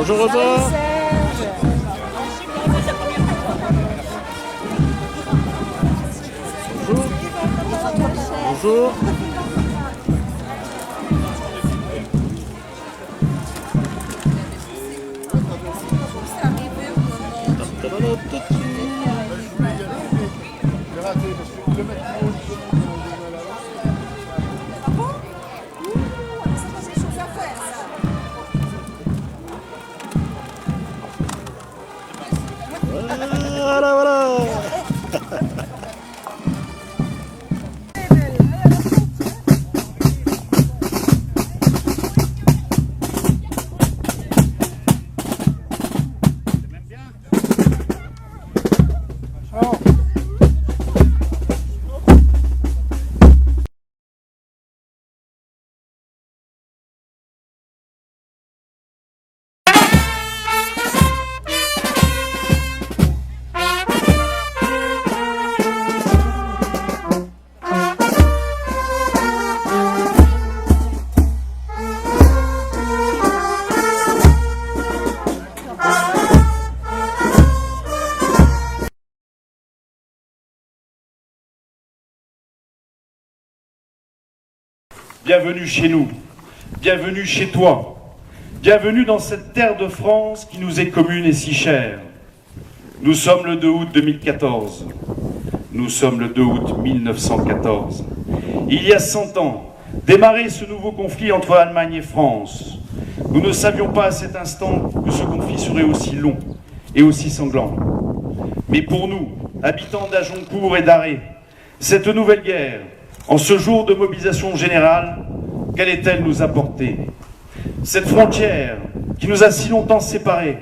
Bonjour Rosa. Bonjour. Bonjour. Voilà, voilà. Bienvenue chez nous, bienvenue chez toi, bienvenue dans cette terre de France qui nous est commune et si chère. Nous sommes le 2 août 2014, nous sommes le 2 août 1914. Il y a 100 ans, démarrait ce nouveau conflit entre Allemagne et France. Nous ne savions pas à cet instant que ce conflit serait aussi long et aussi sanglant. Mais pour nous, habitants d'Agincourt et d'Arrée, cette nouvelle guerre, en ce jour de mobilisation générale, qu'allait-elle nous apporter? Cette frontière qui nous a si longtemps séparés,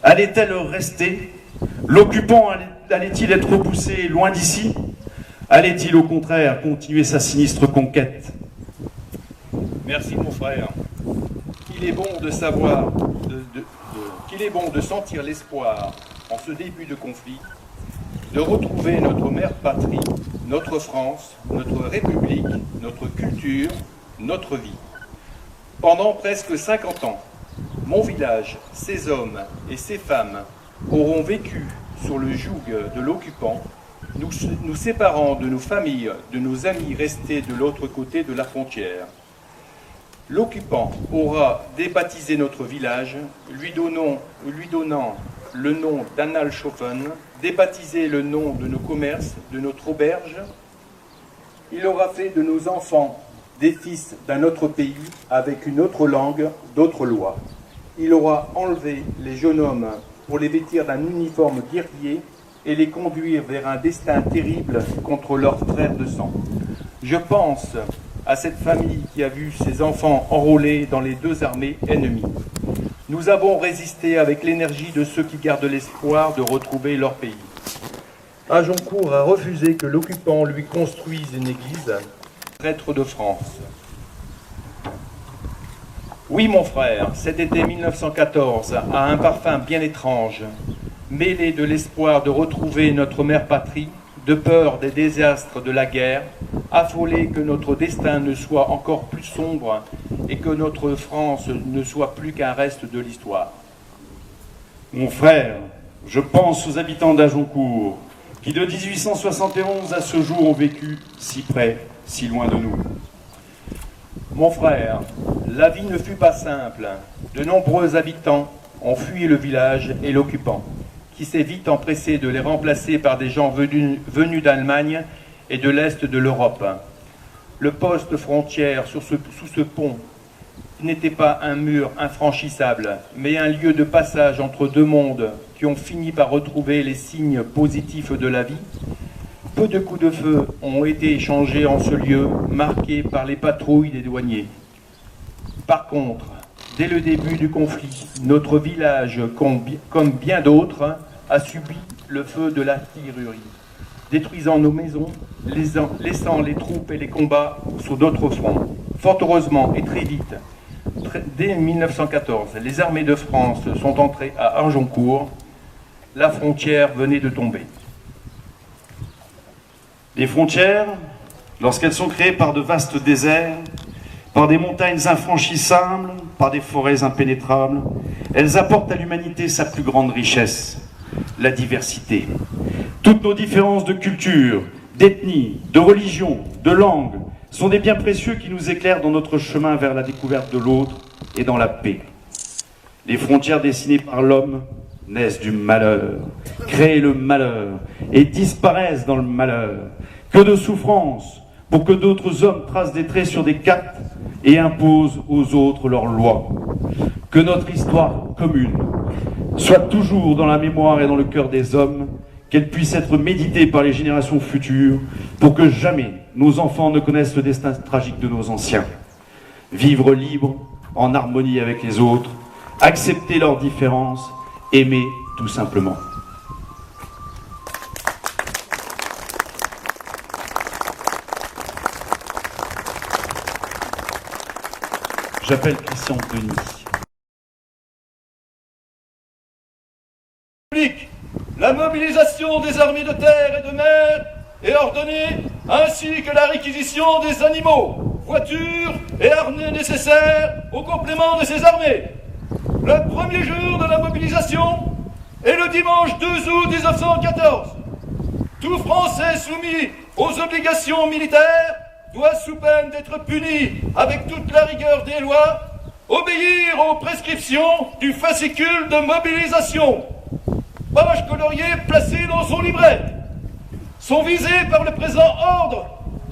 allait-elle rester? L'occupant allait-il être repoussé loin d'ici? Allait-il au contraire continuer sa sinistre conquête? Merci mon frère. Qu'il est bon de savoir, qu'il est bon de sentir l'espoir en ce début de conflit, de retrouver notre mère patrie, notre France, notre République, notre culture, notre vie. Pendant presque 50 ans, mon village, ses hommes et ses femmes auront vécu sur le joug de l'occupant, nous séparant de nos familles, de nos amis restés de l'autre côté de la frontière. L'occupant aura débaptisé notre village, lui donnant le nom d'Annalshofen, débaptisé le nom de nos commerces, de notre auberge. Il aura fait de nos enfants des fils d'un autre pays, avec une autre langue, d'autres lois. Il aura enlevé les jeunes hommes pour les vêtir d'un uniforme guerrier et les conduire vers un destin terrible contre leurs frères de sang. Je pense à cette famille qui a vu ses enfants enrôlés dans les deux armées ennemies. Nous avons résisté avec l'énergie de ceux qui gardent l'espoir de retrouver leur pays. Agincourt a refusé que l'occupant lui construise une église, prêtre de France. Oui, mon frère, cet été 1914 a un parfum bien étrange, mêlé de l'espoir de retrouver notre mère patrie, de peur des désastres de la guerre, affolé que notre destin ne soit encore plus sombre et que notre France ne soit plus qu'un reste de l'histoire. Mon frère, je pense aux habitants d'Agincourt, qui de 1871 à ce jour ont vécu si près, si loin de nous. Mon frère, la vie ne fut pas simple. De nombreux habitants ont fui le village et l'occupant, qui s'est vite empressé de les remplacer par des gens venus d'Allemagne et de l'Est de l'Europe. Le poste frontière sous ce pont n'était pas un mur infranchissable, mais un lieu de passage entre deux mondes qui ont fini par retrouver les signes positifs de la vie. Peu de coups de feu ont été échangés en ce lieu, marqué par les patrouilles des douaniers. Par contre, dès le début du conflit, notre village, comme bien d'autres, a subi le feu de l'artillerie, détruisant nos maisons, laissant les troupes et les combats sur d'autres fronts. Fort heureusement et très vite, dès 1914, les armées de France sont entrées à Agincourt. La frontière venait de tomber. Les frontières, lorsqu'elles sont créées par de vastes déserts, par des montagnes infranchissables, par des forêts impénétrables, elles apportent à l'humanité sa plus grande richesse, la diversité. Toutes nos différences de culture, d'ethnie, de religion, de langue, sont des biens précieux qui nous éclairent dans notre chemin vers la découverte de l'autre et dans la paix. Les frontières dessinées par l'homme naissent du malheur, créent le malheur et disparaissent dans le malheur. Que de souffrance pour que d'autres hommes tracent des traits sur des cartes et imposent aux autres leurs lois. Que notre histoire commune soit toujours dans la mémoire et dans le cœur des hommes, qu'elle puisse être méditée par les générations futures pour que jamais nos enfants ne connaissent le destin tragique de nos anciens. Vivre libre, en harmonie avec les autres, accepter leurs différences, aimer tout simplement. J'appelle Christian Denis. La mobilisation des armées de terre et de mer est ordonnée, ainsi que la réquisition des animaux, voitures et harnais nécessaires au complément de ces armées. Le premier jour de la mobilisation est le dimanche 2 août 1914. Tout Français soumis aux obligations militaires doit, sous peine d'être puni avec toute la rigueur des lois, obéir aux prescriptions du fascicule de mobilisation. Page coloriée placée dans son livret. Sont visés par le présent ordre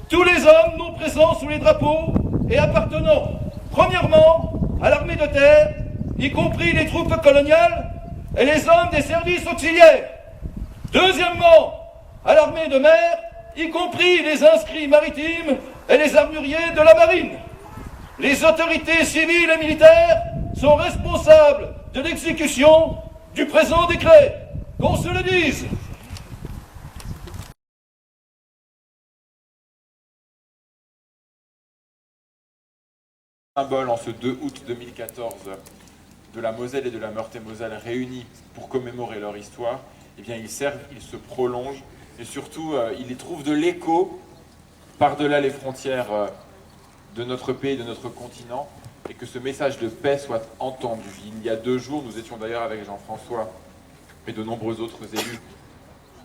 tous les hommes non présents sous les drapeaux et appartenant, premièrement, à l'armée de terre, y compris les troupes coloniales et les hommes des services auxiliaires. Deuxièmement, à l'armée de mer, y compris les inscrits maritimes et les armuriers de la marine. Les autorités civiles et militaires sont responsables de l'exécution du présent décret. Qu'on se le dise. Symbole en ce 2 août 2014 de la Moselle et de la Meurthe-et-Moselle réunis pour commémorer leur histoire, eh bien ils servent, ils se prolongent et surtout ils y trouvent de l'écho par-delà les frontières de notre pays, de notre continent, et que ce message de paix soit entendu. Il y a 2 jours, nous étions d'ailleurs avec Jean-François et de nombreux autres élus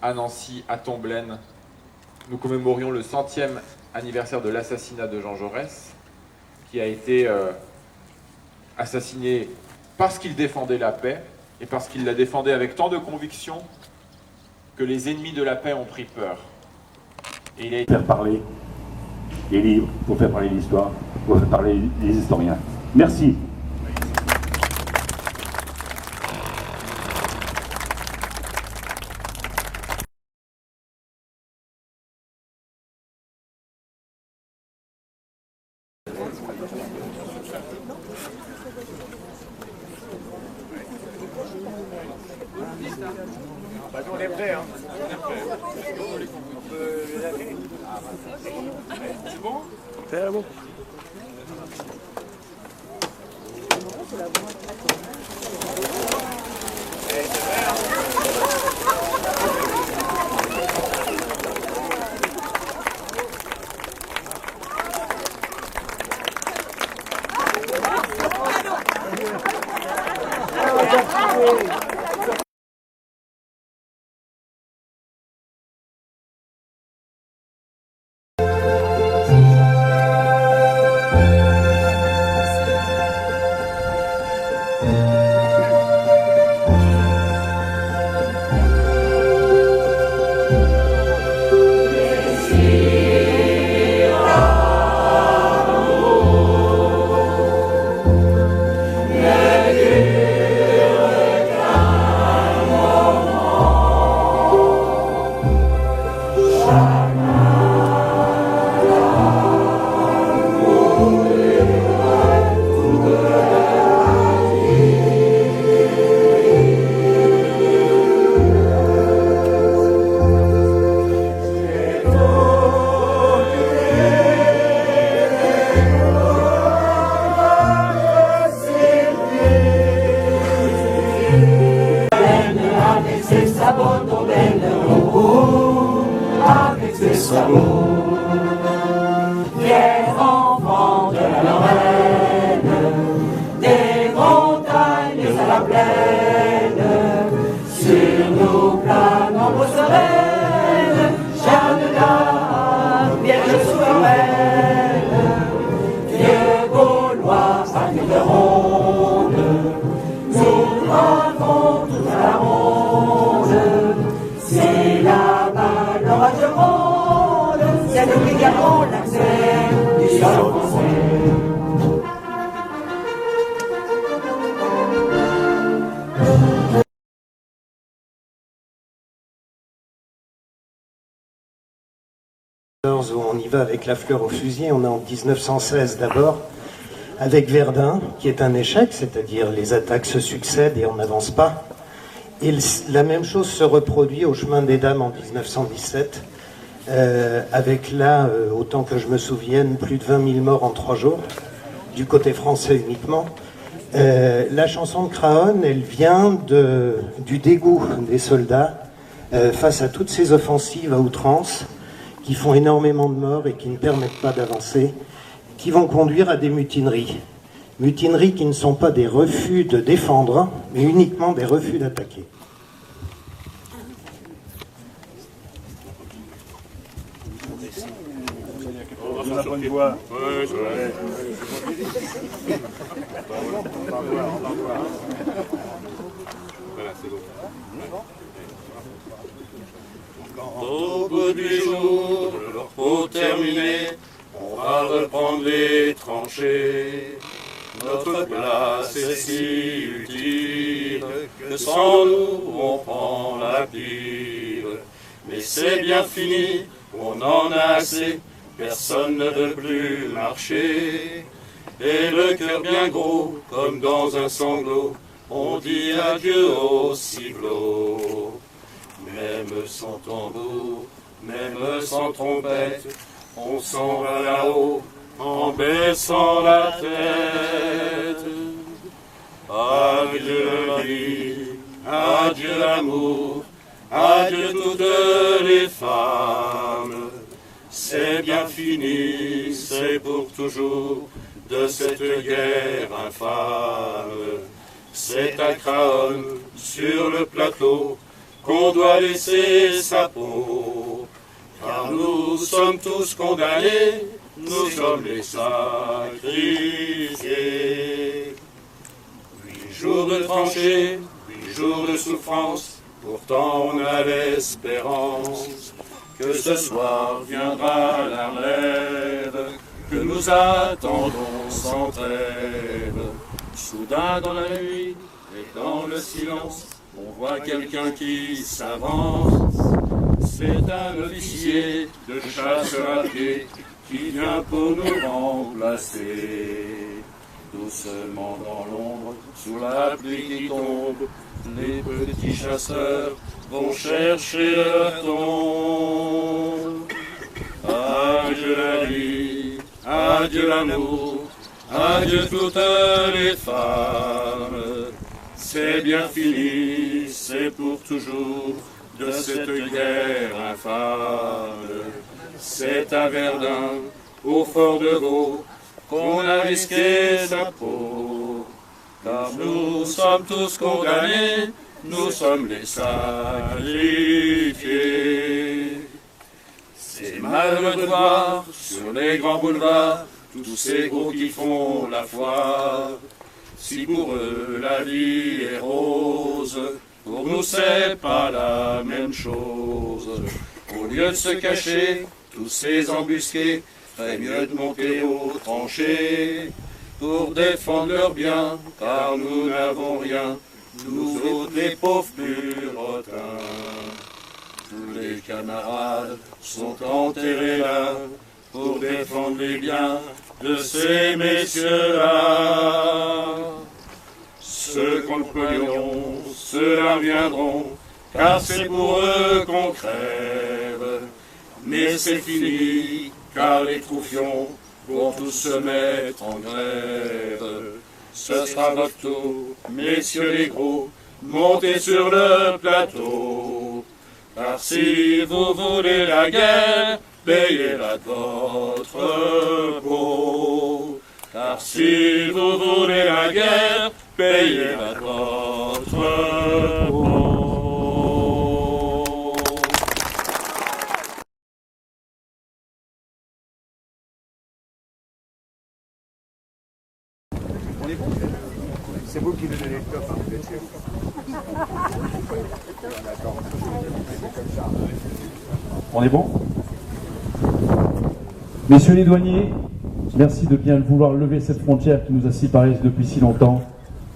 à Nancy, à Tomblaine. Nous commémorions le 100e anniversaire de l'assassinat de Jean Jaurès, qui a été assassiné parce qu'il défendait la paix et parce qu'il la défendait avec tant de conviction que les ennemis de la paix ont pris peur. Et il a été... Faire parler les livres, pour faire parler l'histoire, pour faire parler les historiens. Merci. On est prêts, hein. C'est bon. sabots. Fiers enfants de la Lorraine, des montagnes à la plaine, sur nos plats nombreux sereines, Jeanne d'Arc, Vierge souveraine, vieux Gaulois, partis de ronde, nous gravons toute la ronde, c'est là-bas l'orage ronde, c'est nous qui gardons l'accès du chant français. Où on y va avec la fleur au fusil, on est en 1916 d'abord, avec Verdun, qui est un échec, c'est-à-dire les attaques se succèdent et on n'avance pas. Et la même chose se reproduit au chemin des Dames en 1917, avec là, autant que je me souvienne, plus de 20 000 morts en 3 jours, du côté français uniquement. La chanson de Craonne, elle vient du dégoût des soldats face à toutes ces offensives à outrance, qui font énormément de morts et qui ne permettent pas d'avancer, qui vont conduire à des mutineries. Mutineries qui ne sont pas des refus de défendre, mais uniquement des refus d'attaquer. On a bonne voix. Au bout du jour, pour terminer, on va reprendre les tranchées. Notre place est si utile que sans nous on prend la pile. Mais c'est bien fini, on en a assez, personne ne veut plus marcher. Et le cœur bien gros, comme dans un sanglot, on dit adieu au ciblot. Même sans tambour, même sans trompette, on s'en va là-haut en baissant la tête. Adieu la vie, adieu l'amour, adieu toutes les femmes. C'est bien fini, c'est pour toujours de cette guerre infâme. C'est à Craonne, sur le plateau, qu'on doit laisser sa peau, car nous sommes tous condamnés, nous sommes les sacrifiés. 8 jours de tranchées, 8 jours de souffrance, pourtant on a l'espérance que ce soir viendra la relève, que nous attendons sans trêve. Soudain dans la nuit et dans le silence, on voit quelqu'un qui s'avance, c'est un officier de chasseur à pied qui vient pour nous remplacer. Doucement dans l'ombre, sous la pluie qui tombe, les petits chasseurs vont chercher leur tombe. Adieu la vie, adieu l'amour, adieu toutes les femmes. C'est bien fini, c'est pour toujours de cette guerre infâme. C'est à Verdun, au fort de Vaux, qu'on a risqué sa peau. Car nous sommes tous condamnés, nous sommes les sacrifiés. C'est malheureux de voir sur les grands boulevards tous ces gros qui font la foire. Si pour eux la vie est rose, pour nous c'est pas la même chose. Au lieu de se cacher, tous ces embusqués ferait mieux de monter aux tranchées pour défendre leurs biens, car nous n'avons rien, nous autres les pauvres puritains. Tous les camarades sont enterrés là pour défendre les biens de ces messieurs-là. Ceux qu'on le pognon, ceux-là viendront, car c'est pour eux qu'on crève. Mais c'est fini, car les troufions vont tous se mettre en grève. Ce sera votre tour, messieurs les gros, montez sur le plateau. Car si vous voulez la guerre, payez-la de votre peau. Car si vous voulez la guerre, payez-la de votre peau. C'est vous qui donnez les tops, hein, vous êtes chez vous. On est bon? Messieurs les douaniers, merci de bien vouloir lever cette frontière qui nous a séparés depuis si longtemps.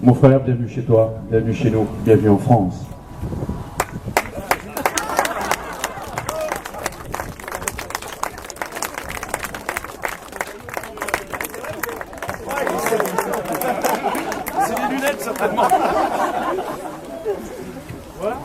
Mon frère, bienvenue chez toi, bienvenue chez nous, bienvenue en France. C'est des lunettes, certainement. Voilà.